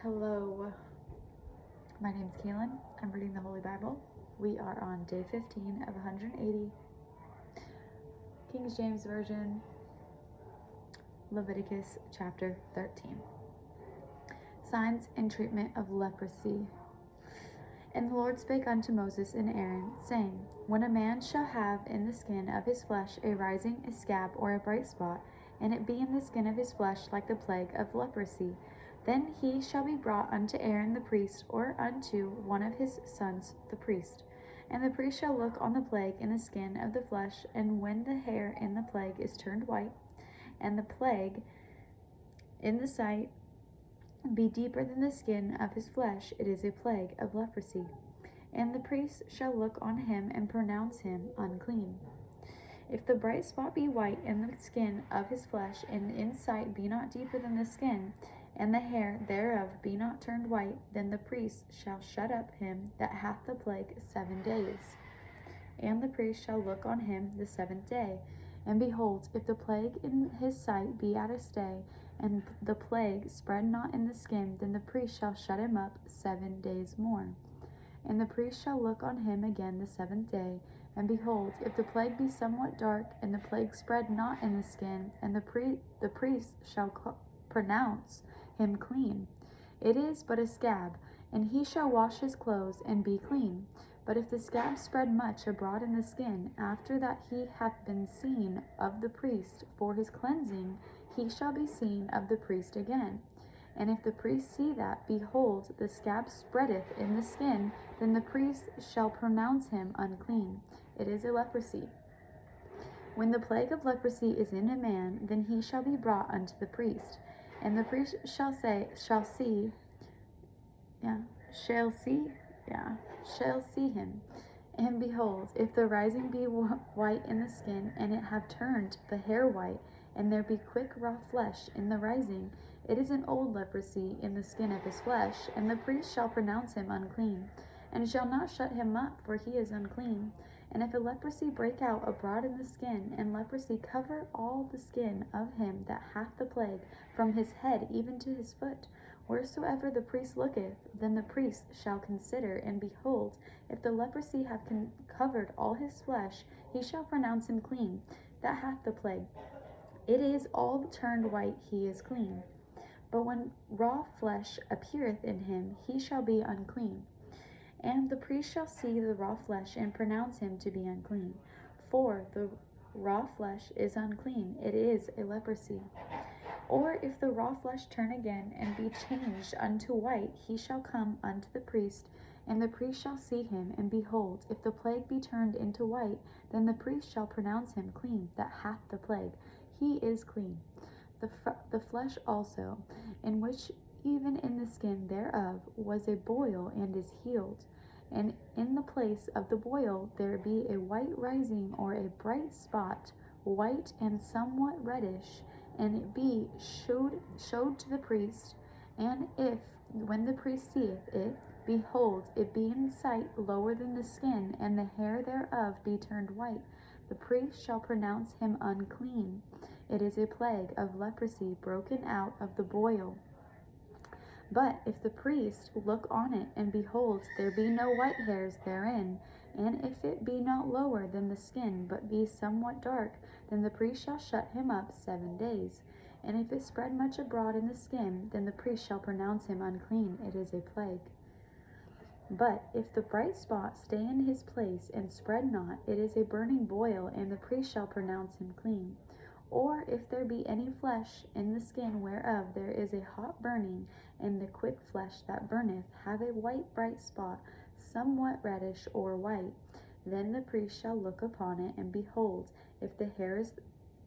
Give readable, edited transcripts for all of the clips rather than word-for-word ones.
Hello, my name is Kaylin. I'm reading the Holy Bible. We are on day 15 of 180, King James Version, Leviticus chapter 13. Signs and treatment of leprosy. And the Lord spake unto Moses and Aaron, saying, When a man shall have in the skin of his flesh a rising, a scab, or a bright spot, and it be in the skin of his flesh like the plague of leprosy, then he shall be brought unto Aaron the priest, or unto one of his sons the priest. And the priest shall look on the plague in the skin of the flesh, and when the hair in the plague is turned white, and the plague in the sight be deeper than the skin of his flesh, it is a plague of leprosy. And the priest shall look on him and pronounce him unclean. If the bright spot be white in the skin of his flesh, and in sight be not deeper than the skin, and the hair thereof be not turned white, then the priest shall shut up him that hath the plague 7 days. And the priest shall look on him the 7th day. And behold, if the plague in his sight be at a stay, and the plague spread not in the skin, then the priest shall shut him up 7 days more. And the priest shall look on him again the 7th day. And behold, if the plague be somewhat dark, and the plague spread not in the skin, and the priest shall pronounce him clean. It is but a scab, and he shall wash his clothes and be clean. But if the scab spread much abroad in the skin, after that he hath been seen of the priest for his cleansing, he shall be seen of the priest again. And if the priest see that, behold, the scab spreadeth in the skin, then the priest shall pronounce him unclean. It is a leprosy. When the plague of leprosy is in a man, then he shall be brought unto the priest. And the priest shall see him. And behold, if the rising be white in the skin, and it have turned the hair white, and there be quick raw flesh in the rising, it is an old leprosy in the skin of his flesh, and the priest shall pronounce him unclean, and shall not shut him up, for he is unclean. And if a leprosy break out abroad in the skin, and leprosy cover all the skin of him that hath the plague, from his head even to his foot, wheresoever the priest looketh, then the priest shall consider, and behold, if the leprosy have covered all his flesh, he shall pronounce him clean, that hath the plague. It is all turned white, he is clean. But when raw flesh appeareth in him, he shall be unclean. And the priest shall see the raw flesh, and pronounce him to be unclean. For the raw flesh is unclean, it is a leprosy. Or if the raw flesh turn again, and be changed unto white, he shall come unto the priest, and the priest shall see him, and behold, if the plague be turned into white, then the priest shall pronounce him clean that hath the plague. He is clean. The flesh also, in which even in the skin thereof was a boil, and is healed. And in the place of the boil there be a white rising, or a bright spot, white and somewhat reddish, and it be showed to the priest. And if, when the priest seeth it, behold, it be in sight lower than the skin, and the hair thereof be turned white, the priest shall pronounce him unclean. It is a plague of leprosy broken out of the boil. But if the priest look on it, and behold, there be no white hairs therein, and if it be not lower than the skin, but be somewhat dark, then the priest shall shut him up 7 days. And if it spread much abroad in the skin, then the priest shall pronounce him unclean. It is a plague. But if the bright spot stay in his place, and spread not, it is a burning boil, and the priest shall pronounce him clean. Or if there be any flesh in the skin whereof there is a hot burning, and the quick flesh that burneth have a white bright spot, somewhat reddish or white, then the priest shall look upon it, and behold, if the hairs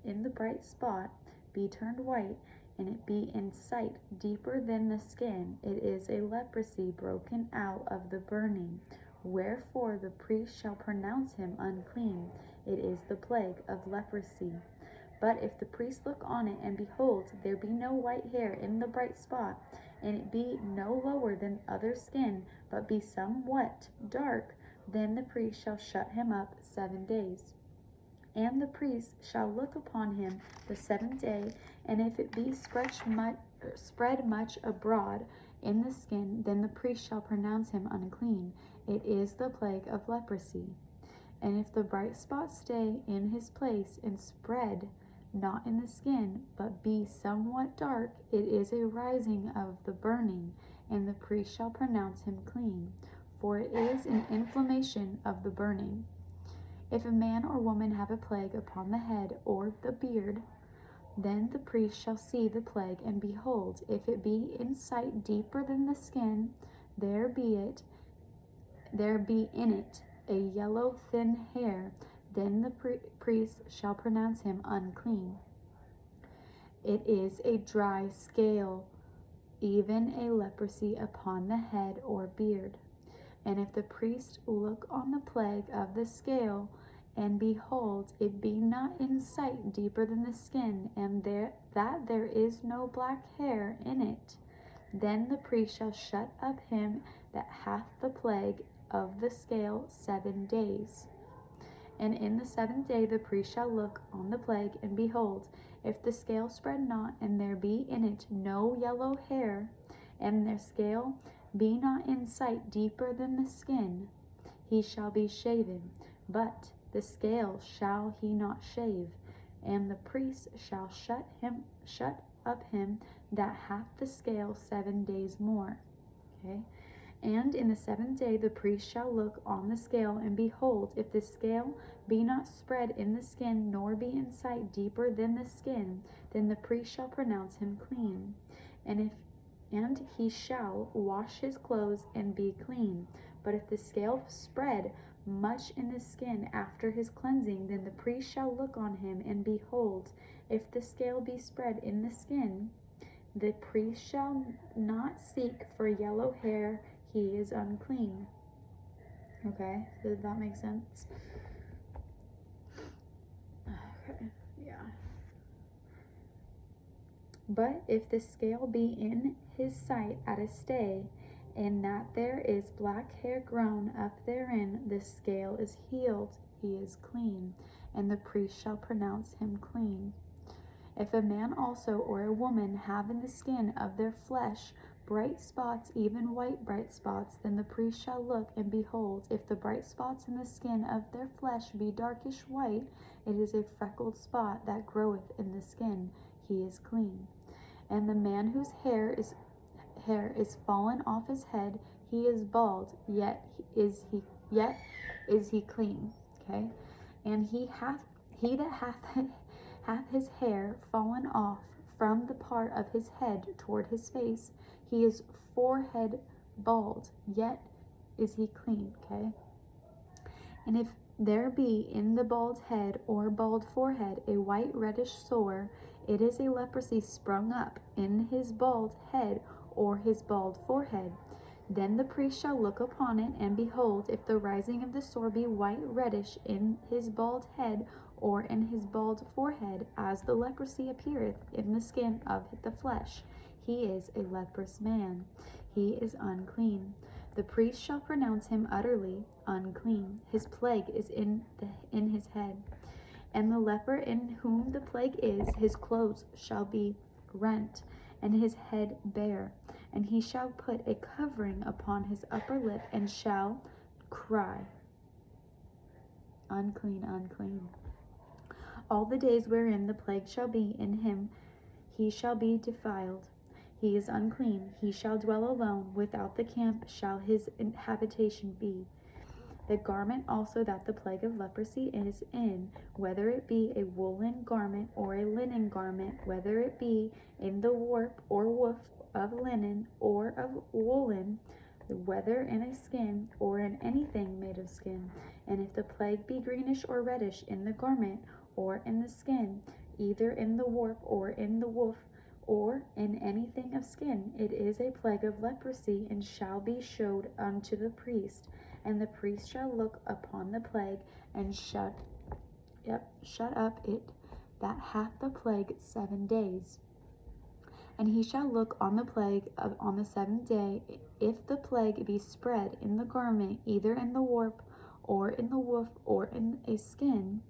in the bright spot be turned white, and it be in sight deeper than the skin, it is a leprosy broken out of the burning. Wherefore the priest shall pronounce him unclean. It is the plague of leprosy. But if the priest look on it, and behold, there be no white hair in the bright spot, and it be no lower than other skin, but be somewhat dark, then the priest shall shut him up 7 days. And the priest shall look upon him the 7th day, and if it be spread much abroad in the skin, then the priest shall pronounce him unclean. It is the plague of leprosy. And if the bright spot stay in his place and spread not in the skin, but be somewhat dark, it is a rising of the burning, and the priest shall pronounce him clean, for it is an inflammation of the burning. If a man or woman have a plague upon the head or the beard, then the priest shall see the plague, and behold, if it be in sight deeper than the skin, there be in it a yellow thin hair, then the priest shall pronounce him unclean. It is a dry scale, even a leprosy upon the head or beard. And if the priest look on the plague of the scale, and behold, it be not in sight deeper than the skin, and there is no black hair in it, then the priest shall shut up him that hath the plague of the scale 7 days. And in the 7th day the priest shall look on the plague, and behold, if the scale spread not, and there be in it no yellow hair, and the scale be not in sight deeper than the skin, he shall be shaven, but the scale shall he not shave, and the priest shall shut up him that hath the scale 7 days more. Okay. And in the 7th day the priest shall look on the scale, and behold, if the scale be not spread in the skin, nor be in sight deeper than the skin, then the priest shall pronounce him clean. And he shall wash his clothes and be clean. But if the scale spread much in the skin after his cleansing, then the priest shall look on him, and behold, if the scale be spread in the skin, the priest shall not seek for yellow hair, he is unclean. Okay, does that make sense? Okay, yeah. But if the scale be in his sight at a stay, and that there is black hair grown up therein, the scale is healed, he is clean, and the priest shall pronounce him clean. If a man also or a woman have in the skin of their flesh bright spots, even white bright spots, then the priest shall look, and behold, if the bright spots in the skin of their flesh be darkish white, it is a freckled spot that groweth in the skin, he is clean. And the man whose hair is fallen off his head, he is bald, yet is he clean. Okay, and he that hath his hair fallen off from the part of his head toward his face, he is forehead bald, yet is he clean. Okay, and if there be in the bald head or bald forehead a white reddish sore, it is a leprosy sprung up in his bald head or his bald forehead. Then the priest shall look upon it, and behold, if the rising of the sore be white reddish in his bald head or in his bald forehead, as the leprosy appeareth in the skin of the flesh, he is a leprous man, he is unclean. The priest shall pronounce him utterly unclean. His plague is in his head. And the leper in whom the plague is, his clothes shall be rent, and his head bare. And he shall put a covering upon his upper lip, and shall cry, unclean, unclean. All the days wherein the plague shall be in him, he shall be defiled. He is unclean. He shall dwell alone. Without the camp shall his habitation be. The garment also that the plague of leprosy is in, whether it be a woolen garment or a linen garment, whether it be in the warp or woof of linen or of woolen, whether in a skin or in anything made of skin. And if the plague be greenish or reddish in the garment or in the skin, either in the warp or in the woof, or in anything of skin, it is a plague of leprosy, and shall be showed unto the priest. And the priest shall look upon the plague, and shut up it that hath the plague 7 days. And he shall look on the plague on the 7th day. If the plague be spread in the garment, either in the warp, or in the woof, or in a skin,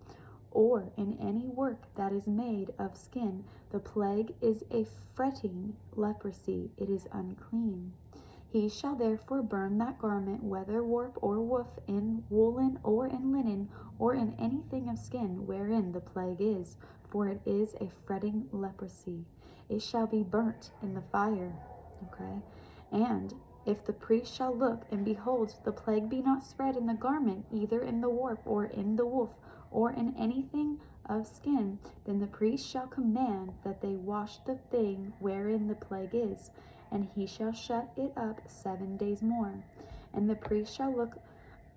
or in any work that is made of skin. The plague is a fretting leprosy. It is unclean. He shall therefore burn that garment, whether warp or woof, in woolen or in linen, or in anything of skin wherein the plague is, for it is a fretting leprosy. It shall be burnt in the fire. Okay? And if the priest shall look, and behold, the plague be not spread in the garment, either in the warp or in the woof, or in anything of skin, then the priest shall command that they wash the thing wherein the plague is, and he shall shut it up 7 days more. And the priest shall look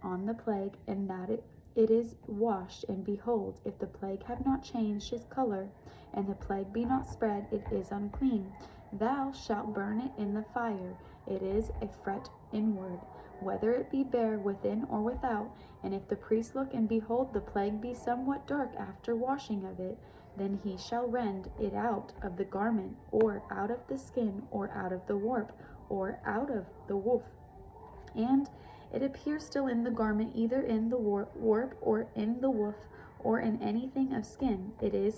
on the plague, and that it is washed, and behold, if the plague have not changed his color, and the plague be not spread, it is unclean. Thou shalt burn it in the fire. It is a fret inward, whether it be bare within or without. And if the priest look, and behold, the plague be somewhat dark after washing of it, then he shall rend it out of the garment, or out of the skin, or out of the warp, or out of the woof. And it appears still in the garment, either in the warp, or in the woof, or in anything of skin. It is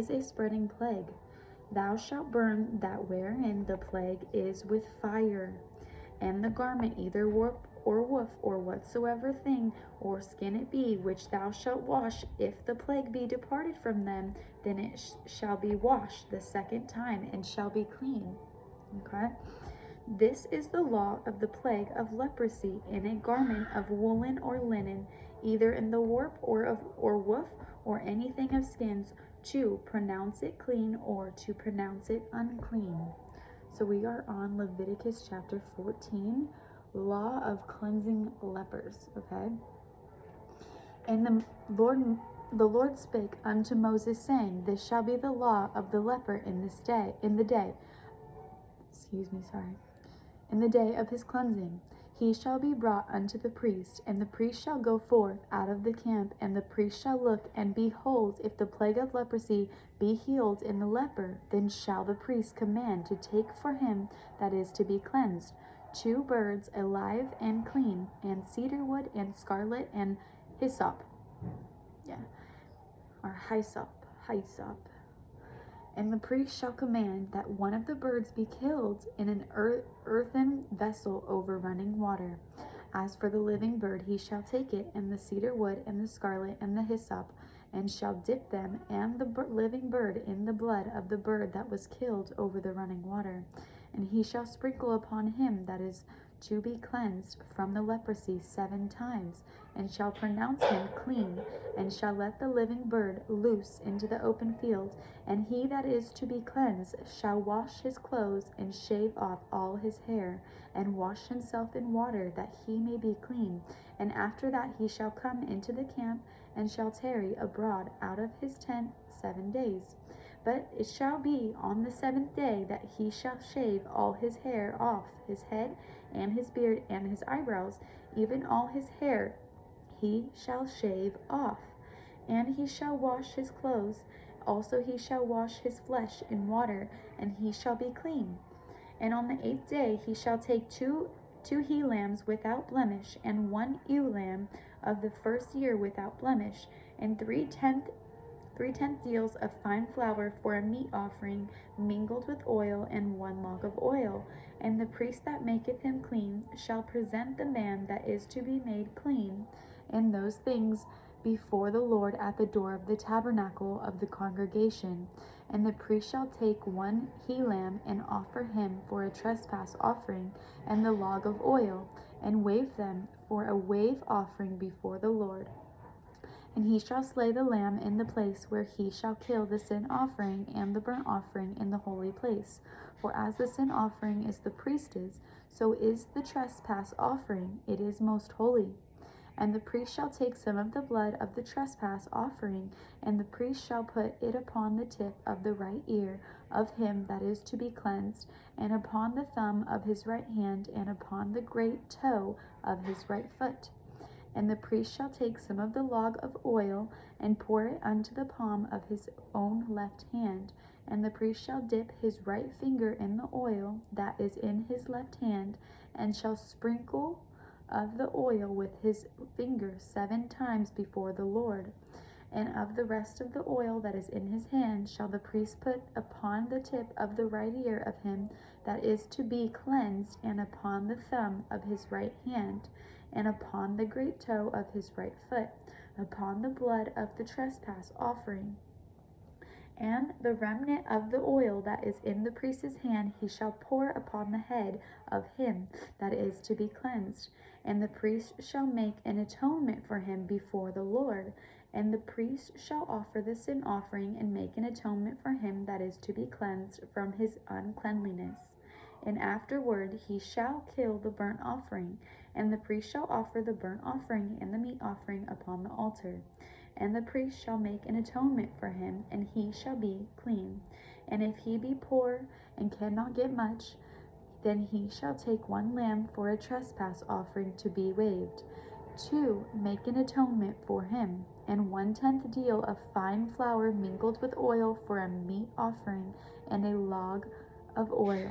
a spreading plague. Thou shalt burn that wherein the plague is with fire. And the garment, either warp or woof, or whatsoever thing or skin it be, which thou shalt wash, if the plague be departed from them, then it shall be washed the second time, and shall be clean. Okay? This is the law of the plague of leprosy in a garment of woolen or linen, either in the warp or woof, or anything of skins, to pronounce it clean or to pronounce it unclean. So we are on Leviticus chapter 14, law of cleansing lepers, okay? And the Lord spake unto Moses, saying, This shall be the law of the leper in the day of his cleansing. He shall be brought unto the priest, and the priest shall go forth out of the camp, and the priest shall look, and behold, if the plague of leprosy be healed in the leper, then shall the priest command to take for him that is to be cleansed 2 birds alive and clean, and cedar wood, and scarlet, and hyssop. Hyssop. And the priest shall command that one of the birds be killed in an earthen vessel over running water. As for the living bird, he shall take it, and the cedar wood, and the scarlet, and the hyssop, and shall dip them and the living bird in the blood of the bird that was killed over the running water. And he shall sprinkle upon him that is to be cleansed from the leprosy 7 times, and shall pronounce him clean, and shall let the living bird loose into the open field. And he that is to be cleansed shall wash his clothes, and shave off all his hair, and wash himself in water, that he may be clean. And after that he shall come into the camp, and shall tarry abroad out of his tent 7 days. But it shall be on the 7th day that he shall shave all his hair off his head, and his beard, and his eyebrows, even all his hair he shall shave off. And he shall wash his clothes, also he shall wash his flesh in water, and he shall be clean. And on the 8th day he shall take two he-lambs without blemish, and 1 ewe lamb of the first year without blemish, and 3/10 deals of fine flour for a meat offering, mingled with oil, and 1 log of oil. And the priest that maketh him clean shall present the man that is to be made clean in those things before the Lord at the door of the tabernacle of the congregation. And the priest shall take 1 he-lamb, and offer him for a trespass offering, and the log of oil, and wave them for a wave offering before the Lord. And he shall slay the lamb in the place where he shall kill the sin offering and the burnt offering in the holy place. For as the sin offering is the priest's, so is the trespass offering, it is most holy. And the priest shall take some of the blood of the trespass offering, and the priest shall put it upon the tip of the right ear of him that is to be cleansed, and upon the thumb of his right hand, and upon the great toe of his right foot. And the priest shall take some of the log of oil, and pour it unto the palm of his own left hand. And the priest shall dip his right finger in the oil that is in his left hand, and shall sprinkle of the oil with his finger 7 times before the Lord. And of the rest of the oil that is in his hand shall the priest put upon the tip of the right ear of him that is to be cleansed, and upon the thumb of his right hand, and upon the great toe of his right foot, upon the blood of the trespass offering. And the remnant of the oil that is in the priest's hand he shall pour upon the head of him that is to be cleansed. And the priest shall make an atonement for him before the Lord. And the priest shall offer the sin offering and make an atonement for him that is to be cleansed from his uncleanliness. And afterward he shall kill the burnt offering. And the priest shall offer the burnt offering and the meat offering upon the altar. And the priest shall make an atonement for him, and he shall be clean. And if he be poor and cannot get much, then he shall take one lamb for a trespass offering to be waived. 2. Make an atonement for him, and 1/10 deal of fine flour mingled with oil for a meat offering, and a log of oil.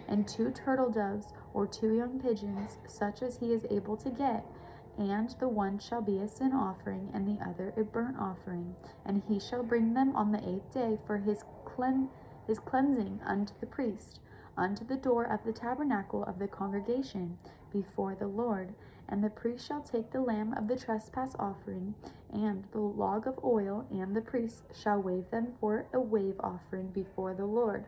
And 2 turtle doves, or 2 young pigeons, such as he is able to get, and the one shall be a sin offering, and the other a burnt offering. And he shall bring them on the 8th day for his cleansing unto the priest, unto the door of the tabernacle of the congregation, before the Lord. And the priest shall take the lamb of the trespass offering, and the log of oil, and the priest shall wave them for a wave offering before the Lord.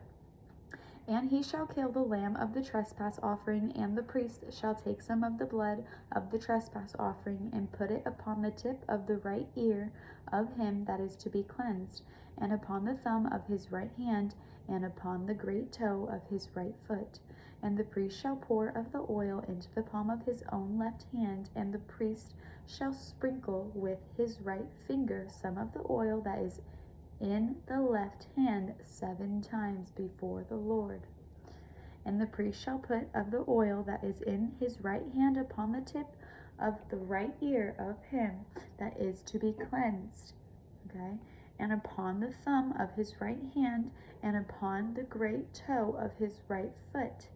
And he shall kill the lamb of the trespass offering, and the priest shall take some of the blood of the trespass offering, and put it upon the tip of the right ear of him that is to be cleansed, and upon the thumb of his right hand, and upon the great toe of his right foot. And the priest shall pour of the oil into the palm of his own left hand, and the priest shall sprinkle with his right finger some of the oil that is in the left hand 7 times before the Lord. And the priest shall put of the oil that is in his right hand upon the tip of the right ear of him that is to be cleansed, and upon the thumb of his right hand, and upon the great toe of his right foot,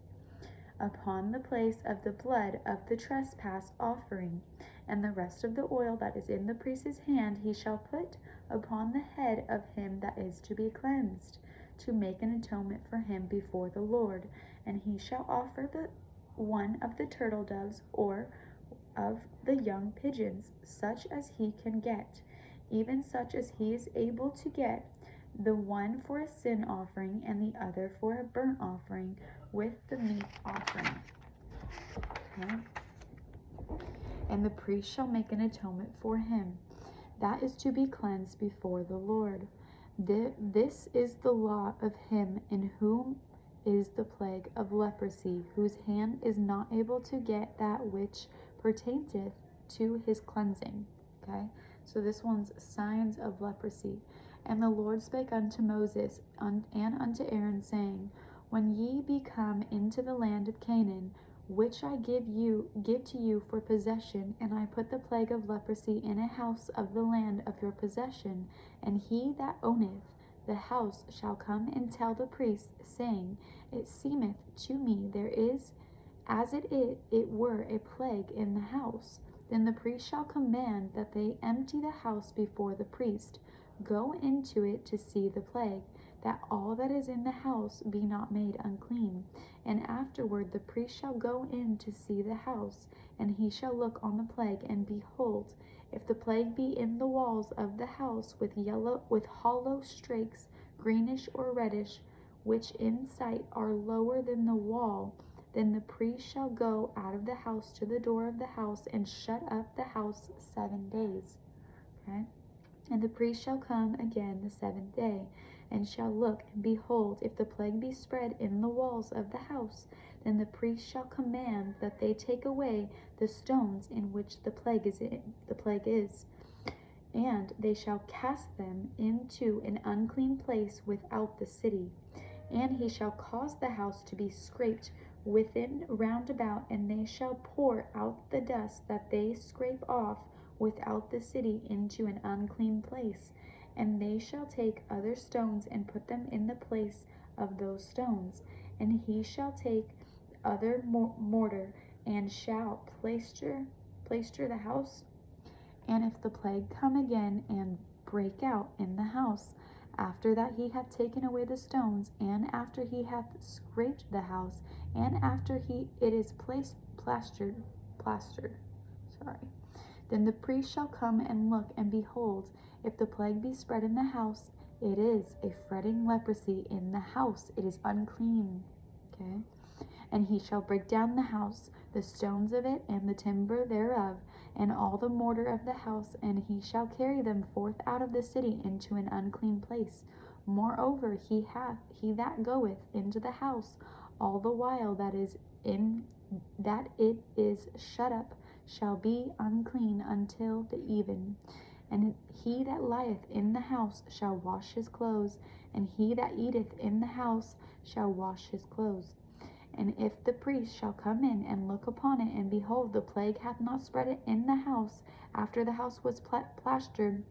upon the place of the blood of the trespass offering. And the rest of the oil that is in the priest's hand he shall put upon the head of him that is to be cleansed, to make an atonement for him before the Lord. And he shall offer the one of the turtle doves, or of the young pigeons, such as he can get, even such as he is able to get, the one for a sin offering, and the other for a burnt offering, with the meat offering. And the priest shall make an atonement for him that is to be cleansed before the Lord. This is the law of him in whom is the plague of leprosy, whose hand is not able to get that which pertaineth to his cleansing. So this one's signs of leprosy. And the Lord spake unto Moses and unto Aaron, saying, When ye be come into the land of Canaan, which I give to you for possession, and I put the plague of leprosy in a house of the land of your possession, and he that owneth the house shall come and tell the priest, saying, It seemeth to me there is as it were a plague in the house. Then the priest shall command that they empty the house before the priest. Go into it to see the plague, that all that is in the house be not made unclean. And afterward the priest shall go in to see the house, and he shall look on the plague, and behold, if the plague be in the walls of the house with hollow strakes, greenish or reddish, which in sight are lower than the wall, then the priest shall go out of the house to the door of the house, and shut up the house 7 days. And the priest shall come again the 7th day, and shall look, and behold, if the plague be spread in the walls of the house, then the priest shall command that they take away the stones in which the plague is, and they shall cast them into an unclean place without the city. And he shall cause the house to be scraped within round about, and they shall pour out the dust that they scrape off without the city into an unclean place. And they shall take other stones and put them in the place of those stones. And he shall take other mortar and shall plaister the house. And if the plague come again and break out in the house, after that he hath taken away the stones, and after he hath scraped the house, and after it is plastered. Then the priest shall come and look, and behold, if the plague be spread in the house, it is a fretting leprosy in the house, it is unclean. Okay? And he shall break down the house, the stones of it, and the timber thereof, and all the mortar of the house, and he shall carry them forth out of the city into an unclean place. Moreover, he that goeth into the house all the while that it is shut up shall be unclean until the even. And he that lieth in the house shall wash his clothes, and he that eateth in the house shall wash his clothes. And if the priest shall come in and look upon it, and behold, the plague hath not spread it in the house, after the house was plastered,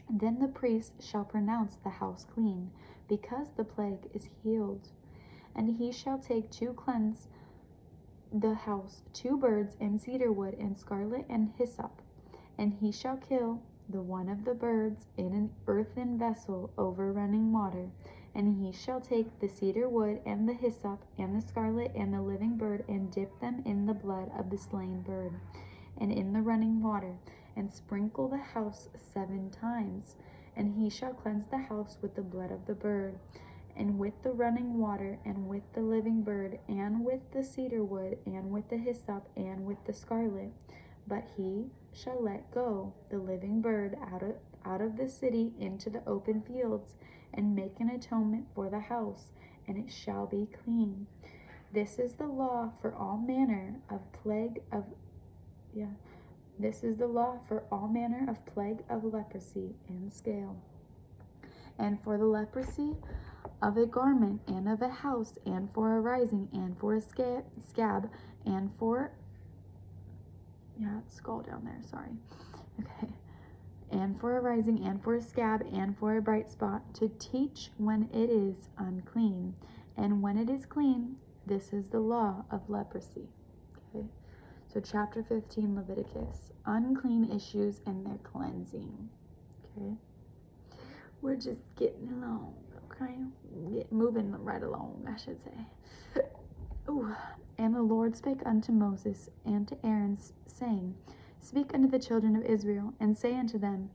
then the priest shall pronounce the house clean, because the plague is healed. And he shall take to cleanse the house 2 birds and cedar wood and scarlet and hyssop, and he shall kill the one of the birds in an earthen vessel over running water. And he shall take the cedar wood and the hyssop and the scarlet and the living bird, and dip them in the blood of the slain bird and in the running water, and sprinkle the house 7 times. And he shall cleanse the house with the blood of the bird, and with the running water, and with the living bird, and with the cedar wood, and with the hyssop, and with the scarlet. But he shall let go the living bird out of the city into the open fields, and make an atonement for the house, and it shall be clean. This is the law for all manner of plague of leprosy and scale, and for the leprosy of a garment, and of a house, and for a rising, and for a scab, and for scroll down there, sorry. Okay. And for a rising, and for a scab, and for a bright spot, to teach when it is unclean. And when it is clean, this is the law of leprosy. Okay. So chapter 15, Leviticus, unclean issues and their cleansing. Okay. We're just getting along, okay? Moving right along, I should say. Ooh. And the Lord spake unto Moses and to Aaron, saying, Speak unto the children of Israel, and say unto them,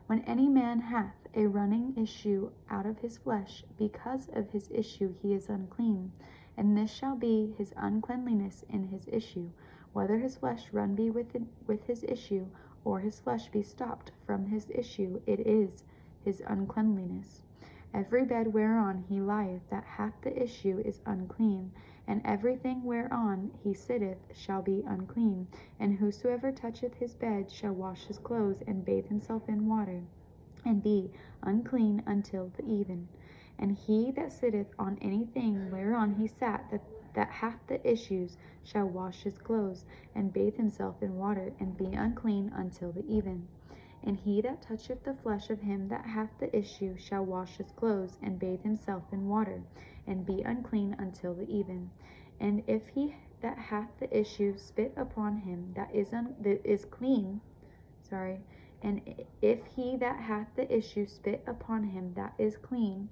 When any man hath a running issue out of his flesh, because of his issue he is unclean, and this shall be his uncleanliness in his issue, whether his flesh run be with his issue, or his flesh be stopped from his issue, it is his uncleanliness. Every bed whereon he lieth that hath the issue is unclean, and everything whereon he sitteth shall be unclean. And whosoever toucheth his bed shall wash his clothes, and bathe himself in water, and be unclean until the even. And he that sitteth on anything whereon he sat that hath the issues shall wash his clothes, and bathe himself in water, and be unclean until the even. And he that toucheth the flesh of him that hath the issue shall wash his clothes, and bathe himself in water, and be unclean until the even. And if he that hath the issue spit upon him that is clean, and if he that hath the issue spit upon him that is clean,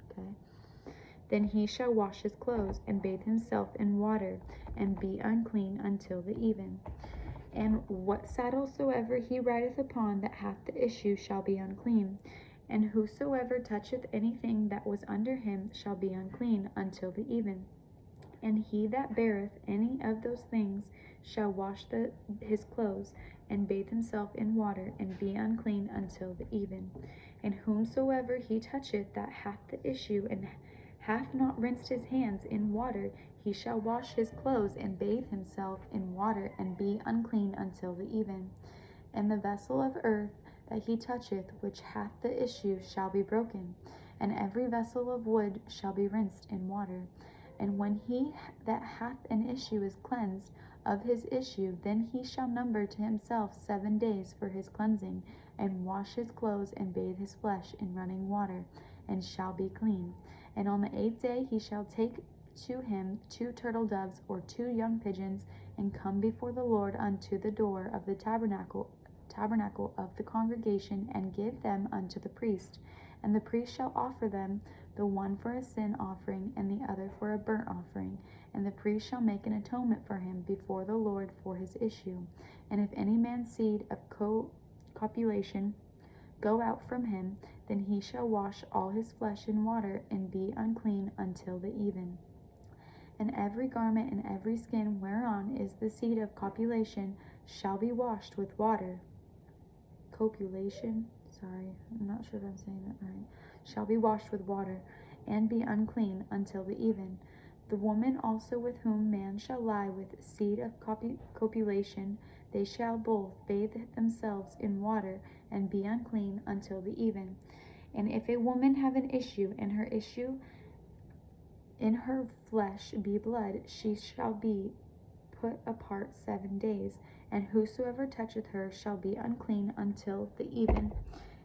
then he shall wash his clothes, and bathe himself in water, and be unclean until the even. And what saddle soever he rideth upon that hath the issue shall be unclean. And whosoever toucheth anything that was under him shall be unclean until the even. And he that beareth any of those things shall wash his clothes, and bathe himself in water, and be unclean until the even. And whomsoever he toucheth that hath the issue, and hath not rinsed his hands in water, he shall wash his clothes, and bathe himself in water, and be unclean until the even. And the vessel of earth that he toucheth, which hath the issue, shall be broken, and every vessel of wood shall be rinsed in water. And when he that hath an issue is cleansed of his issue, then he shall number to himself 7 days for his cleansing, and wash his clothes, and bathe his flesh in running water, and shall be clean. And on the 8th day he shall take to him 2 turtle doves or 2 young pigeons, and come before the Lord unto the door of the tabernacle tabernacle of the congregation, and give them unto the priest. And the priest shall offer them, the one for a sin offering, and the other for a burnt offering. And the priest shall make an atonement for him before the Lord for his issue. And if any man's seed of copulation go out from him, then he shall wash all his flesh in water, and be unclean until the even. And every garment and every skin whereon is the seed of copulation shall be washed with water. Copulation, I'm not sure if I'm saying that right. Shall be washed with water, and be unclean until the even. The woman also with whom man shall lie with seed of copulation, they shall both bathe themselves in water, and be unclean until the even. And if a woman have an issue, and her issue in her flesh be blood, she shall be put apart 7 days, and whosoever toucheth her shall be unclean until the even.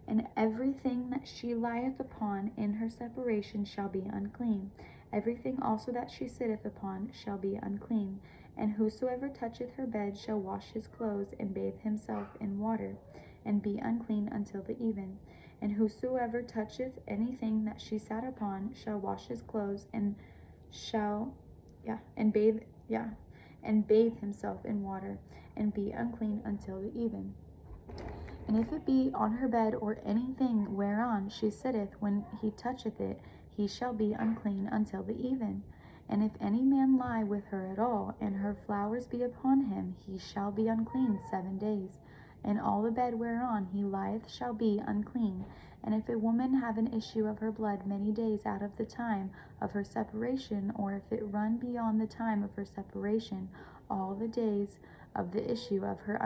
And everything that she lieth upon in her separation shall be unclean. Everything also that she sitteth upon shall be unclean. And whosoever toucheth her bed shall wash his clothes, and bathe himself in water, and be unclean until the even. And whosoever toucheth anything that she sat upon shall wash his clothes, and bathe himself in water, and be unclean until the even. And if it be on her bed, or anything whereon she sitteth, when he toucheth it, he shall be unclean until the even. And if any man lie with her at all, and her flowers be upon him, he shall be unclean 7 days. And all the bed whereon he lieth shall be unclean. And if a woman have an issue of her blood many days out of the time of her separation, or if it run beyond the time of her separation, all the days of the issue of her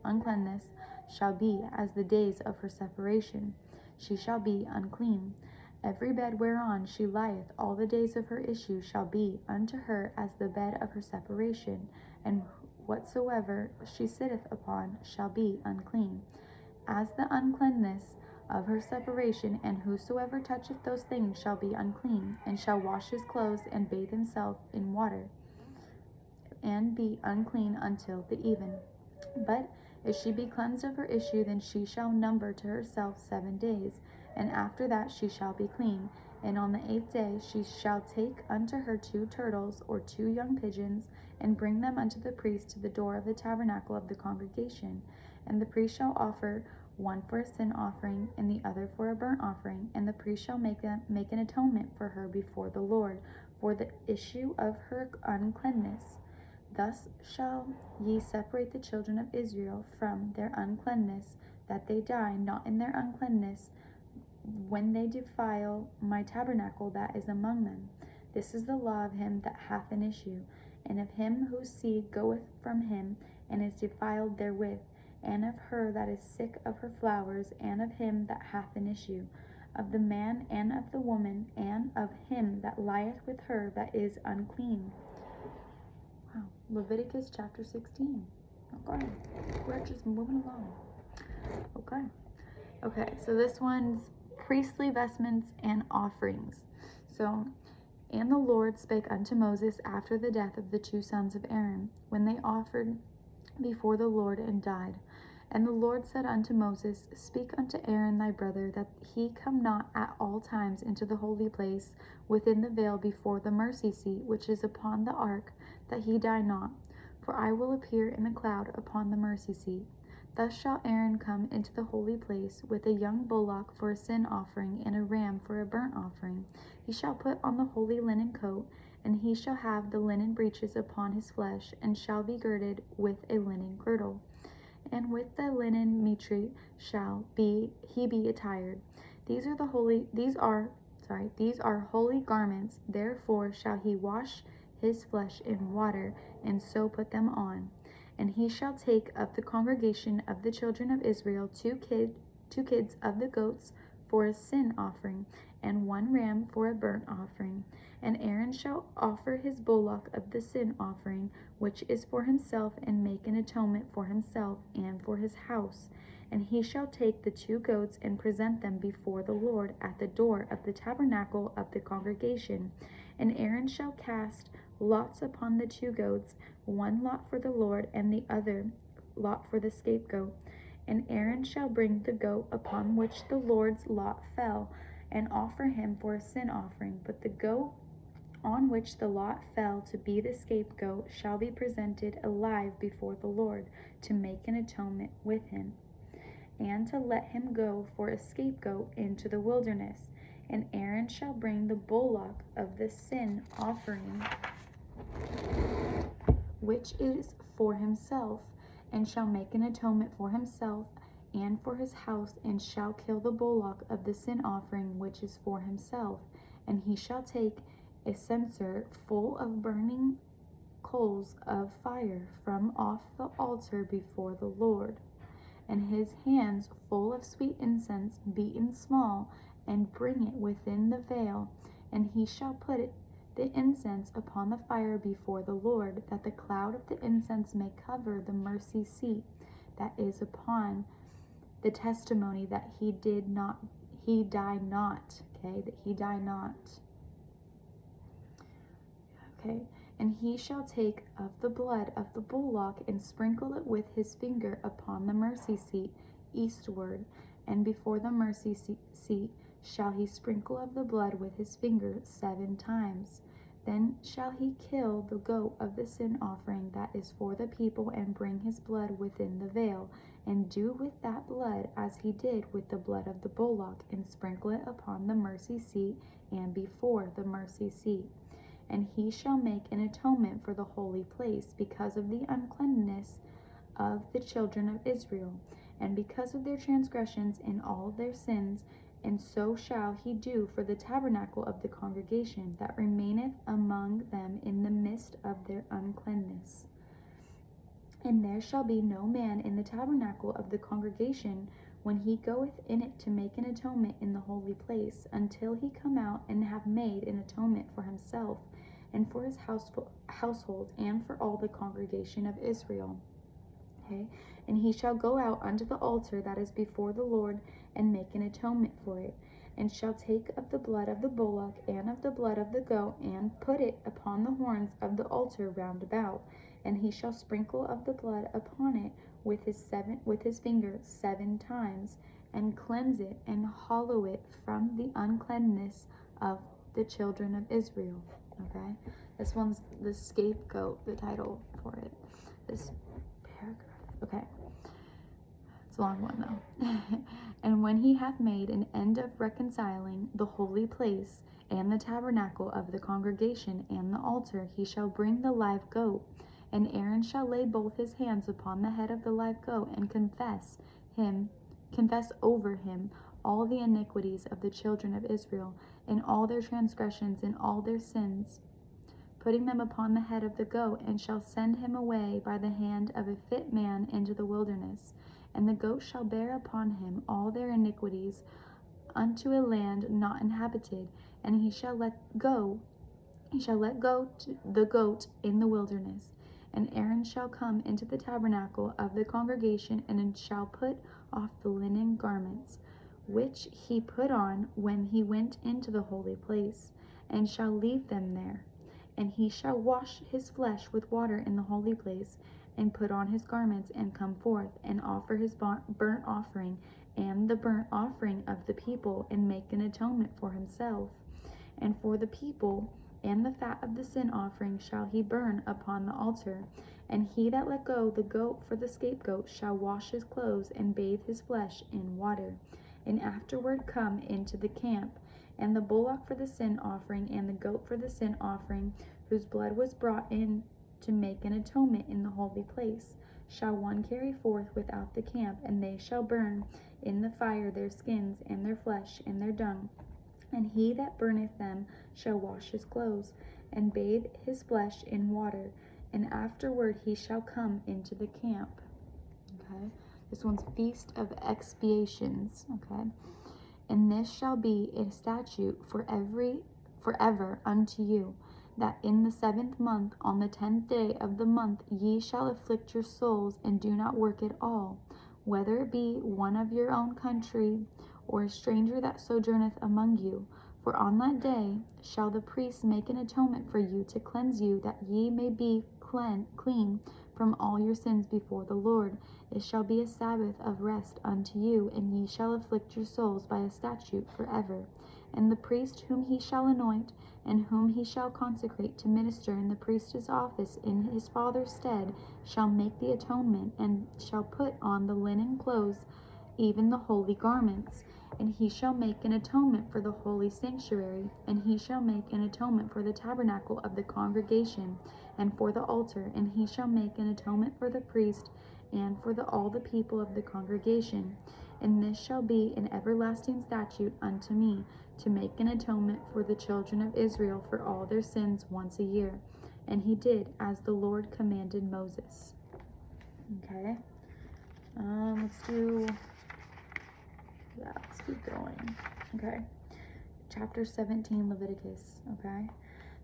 uncleanness shall be as the days of her separation. She shall be unclean. Every bed whereon she lieth all the days of her issue shall be unto her as the bed of her separation, and whatsoever she sitteth upon shall be unclean, as the uncleanness of her separation. And whosoever toucheth those things shall be unclean, and shall wash his clothes, and bathe himself in water, and be unclean until the even. But if she be cleansed of her issue, then she shall number to herself 7 days, and after that she shall be clean. And on the 8th day she shall take unto her 2 turtles, or 2 young pigeons, and bring them unto the priest to the door of the tabernacle of the congregation. And the priest shall offer one for a sin offering, and the other for a burnt offering. And the priest shall make an atonement for her before the Lord, for the issue of her uncleanness. Thus shall ye separate the children of Israel from their uncleanness, that they die not in their uncleanness, when they defile my tabernacle that is among them. This is the law of him that hath an issue, and of him whose seed goeth from him, and is defiled therewith, and of her that is sick of her flowers, and of him that hath an issue, of the man and of the woman, and of him that lieth with her that is unclean. Wow. Leviticus chapter 16. Okay. We're just moving along. Okay, so this one's priestly vestments and offerings. So, and the Lord spake unto Moses after the death of the 2 sons of Aaron, when they offered before the Lord and died. And the Lord said unto Moses, Speak unto Aaron thy brother, that he come not at all times into the holy place within the veil before the mercy seat which is upon the ark, that he die not. For I will appear in a cloud upon the mercy seat. Thus shall Aaron come into the holy place with a young bullock for a sin offering, and a ram for a burnt offering. He shall put on the holy linen coat, and he shall have the linen breeches upon his flesh, and shall be girded with a linen girdle. And with the linen mitre shall he be attired. These are holy garments. Therefore shall he wash his flesh in water, and so put them on. And he shall take of the congregation of the children of Israel 2 kids of the goats for a sin offering, and 1 ram for a burnt offering. And Aaron shall offer his bullock of the sin offering, which is for himself, and make an atonement for himself and for his house. And he shall take the 2 goats and present them before the Lord at the door of the tabernacle of the congregation. And Aaron shall cast lots upon the 2 goats, one lot for the Lord, and the other lot for the scapegoat. And Aaron shall bring the goat upon which the Lord's lot fell, and offer him for a sin offering. But the goat on which the lot fell to be the scapegoat shall be presented alive before the Lord, to make an atonement with him, and to let him go for a scapegoat into the wilderness. And Aaron shall bring the bullock of the sin offering, which is for himself, and shall make an atonement for himself and for his house, and shall kill the bullock of the sin offering, which is for himself. And he shall take a censer full of burning coals of fire from off the altar before the Lord, and his hands full of sweet incense beaten small, and bring it within the veil. And he shall put the incense upon the fire before the Lord, that the cloud of the incense may cover the mercy seat that is upon the testimony, that he die not. That he die not. Okay. And he shall take of the blood of the bullock, and sprinkle it with his finger upon the mercy seat eastward, and before the mercy seat shall he sprinkle of the blood with his finger 7 times. Then shall he kill the goat of the sin offering that is for the people, and bring his blood within the veil, and do with that blood as he did with the blood of the bullock, and sprinkle it upon the mercy seat and before the mercy seat. And he shall make an atonement for the holy place, because of the uncleanness of the children of Israel, and because of their transgressions in all their sins. And so shall he do for the tabernacle of the congregation that remaineth among them in the midst of their uncleanness. And there shall be no man in the tabernacle of the congregation when he goeth in it to make an atonement in the holy place, until he come out and have made an atonement for himself, and for his household, and for all the congregation of Israel. Okay? And he shall go out unto the altar that is before the Lord, and make an atonement for it, and shall take of the blood of the bullock and of the blood of the goat, and put it upon the horns of the altar round about. And he shall sprinkle of the blood upon it with his finger 7 times, and cleanse it, and hallow it from the uncleanness of the children of Israel. Okay, this one's the scapegoat, the title for it, this paragraph. Okay, it's a long one though. And when he hath made an end of reconciling the holy place, and the tabernacle of the congregation, and the altar, he shall bring the live goat. And Aaron shall lay both his hands upon the head of the live goat, and confess over him all the iniquities of the children of Israel, and all their transgressions and all their sins, putting them upon the head of the goat, and shall send him away by the hand of a fit man into the wilderness. And the goat shall bear upon him all their iniquities unto a land not inhabited, and he shall let go the goat in the wilderness. And Aaron shall come into the tabernacle of the congregation, and shall put off the linen garments, which he put on when he went into the holy place, and shall leave them there. And he shall wash his flesh with water in the holy place, and put on his garments, and come forth, and offer his burnt offering, and the burnt offering of the people, and make an atonement for himself and for the people. And the fat of the sin offering shall he burn upon the altar. And he that let go the goat for the scapegoat shall wash his clothes, and bathe his flesh in water, and afterward come into the camp. And the bullock for the sin offering, and the goat for the sin offering, whose blood was brought in to make an atonement in the holy place, shall one carry forth without the camp, and they shall burn in the fire their skins, and their flesh, and their dung. And he that burneth them shall wash his clothes, and bathe his flesh in water, and afterward he shall come into the camp. Okay, this one's Feast of Expiations. Okay, and this shall be a statute forever unto you, that in the 7th month, on the 10th day of the month, ye shall afflict your souls, and do not work at all, whether it be one of your own country, or a stranger that sojourneth among you. For on that day shall the priest make an atonement for you to cleanse you, that ye may be clean from all your sins before the Lord. It shall be a Sabbath of rest unto you, and ye shall afflict your souls by a statute forever. And the priest whom he shall anoint, and whom he shall consecrate to minister in the priest's office in his father's stead, shall make the atonement, and shall put on the linen clothes, even the holy garments. And he shall make an atonement for the holy sanctuary, and he shall make an atonement for the tabernacle of the congregation, and for the altar, and he shall make an atonement for the priest, and for all the people of the congregation. And this shall be an everlasting statute unto me, to make an atonement for the children of Israel for all their sins once a year. And he did as the Lord commanded Moses. Okay. Let's keep going. Okay. Chapter 17, Leviticus. Okay.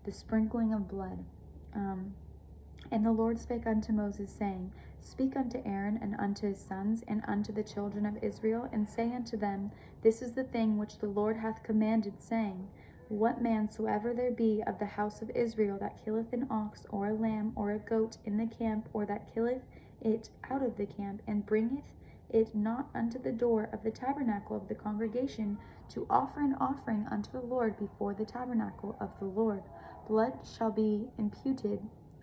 The sprinkling of blood. And the Lord spake unto Moses, saying, Speak unto Aaron and unto his sons and unto the children of Israel, and say unto them, This is the thing which the Lord hath commanded, saying, What man soever there be of the house of Israel that killeth an ox or a lamb or a goat in the camp, or that killeth it out of the camp, and bringeth it not unto the door of the tabernacle of the congregation, to offer an offering unto the Lord before the tabernacle of the Lord, blood shall be imputed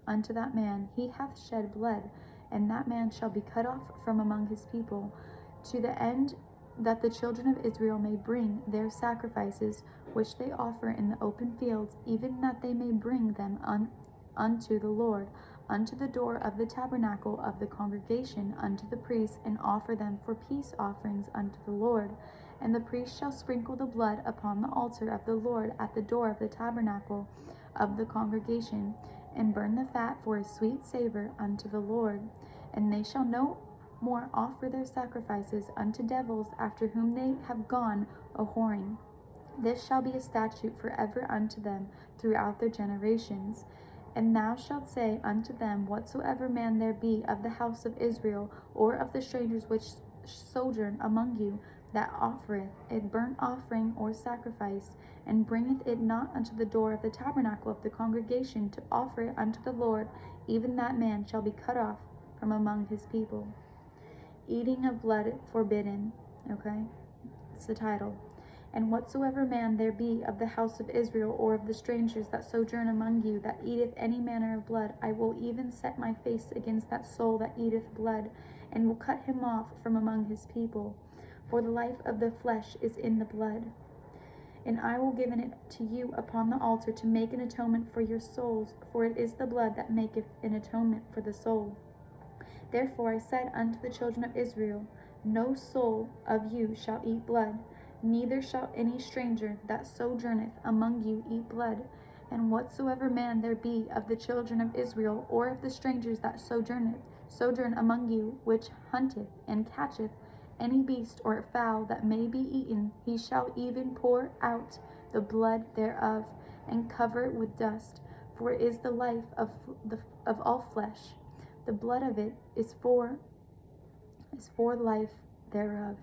unto that man. He hath shed blood, and that man shall be cut off from among his people, to the end that the children of Israel may bring their sacrifices which they offer in the open fields, even that they may bring them unto the Lord, unto the door of the tabernacle of the congregation, unto the priest, and offer them for peace offerings unto the Lord. And the priest shall sprinkle the blood upon the altar of the Lord at the door of the tabernacle of the congregation, and burn the fat for a sweet savor unto the Lord. And they shall no more offer their sacrifices unto devils, after whom they have gone a-whoring. This shall be a statute forever unto them throughout their generations. And thou shalt say unto them, Whatsoever man there be of the house of Israel, or of the strangers which sojourn among you, that offereth a burnt offering or sacrifice, and bringeth it not unto the door of the tabernacle of the congregation to offer it unto the Lord, even that man shall be cut off from among his people. Eating of blood forbidden. Okay, it's the title. And whatsoever man there be of the house of Israel, or of the strangers that sojourn among you, that eateth any manner of blood, I will even set my face against that soul that eateth blood, and will cut him off from among his people. For the life of the flesh is in the blood. And I will give it to you upon the altar to make an atonement for your souls, for it is the blood that maketh an atonement for the soul. Therefore I said unto the children of Israel, No soul of you shall eat blood, neither shall any stranger that sojourneth among you eat blood. And whatsoever man there be of the children of Israel, or of the strangers that sojourn among you, which hunteth and catcheth any beast or fowl that may be eaten, he shall even pour out the blood thereof, and cover it with dust. For it is the life of all flesh. The blood of it is for life thereof.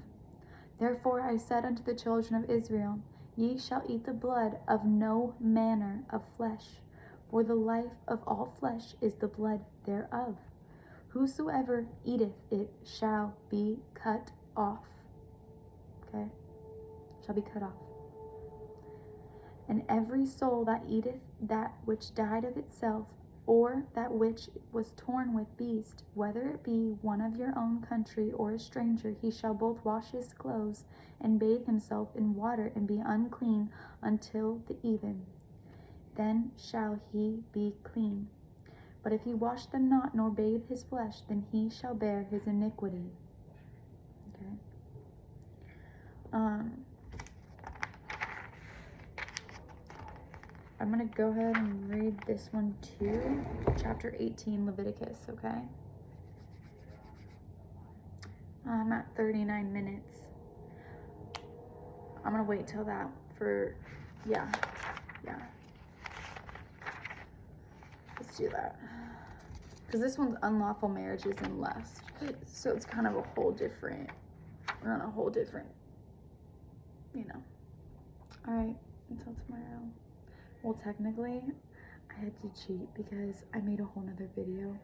Therefore I said unto the children of Israel, Ye shall eat the blood of no manner of flesh, for the life of all flesh is the blood thereof. Whosoever eateth it shall be cut off. Okay? Shall be cut off. And every soul that eateth that which died of itself, or that which was torn with beast, whether it be one of your own country or a stranger, he shall both wash his clothes and bathe himself in water, and be unclean until the even. Then shall he be clean. But if he wash them not, nor bathe his flesh, then he shall bear his iniquity. Okay. I'm going to go ahead and read this one too. Chapter 18, Leviticus, okay? I'm at 39 minutes. I'm going to wait till that for, yeah. Let's do that. Because this one's unlawful marriages and lust. So it's kind of we're on a whole different, Alright. until tomorrow. Well, technically, I had to cheat because I made a whole nother video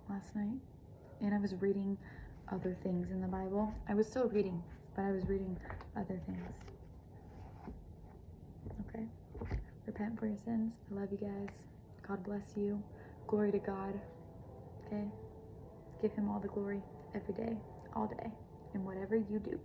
last night, and I was reading other things in the Bible. I was still reading, but I was reading other things. Okay. Repent for your sins. I love you guys. God bless you. Glory to God. Okay? Give him all the glory every day, all day, and whatever you do.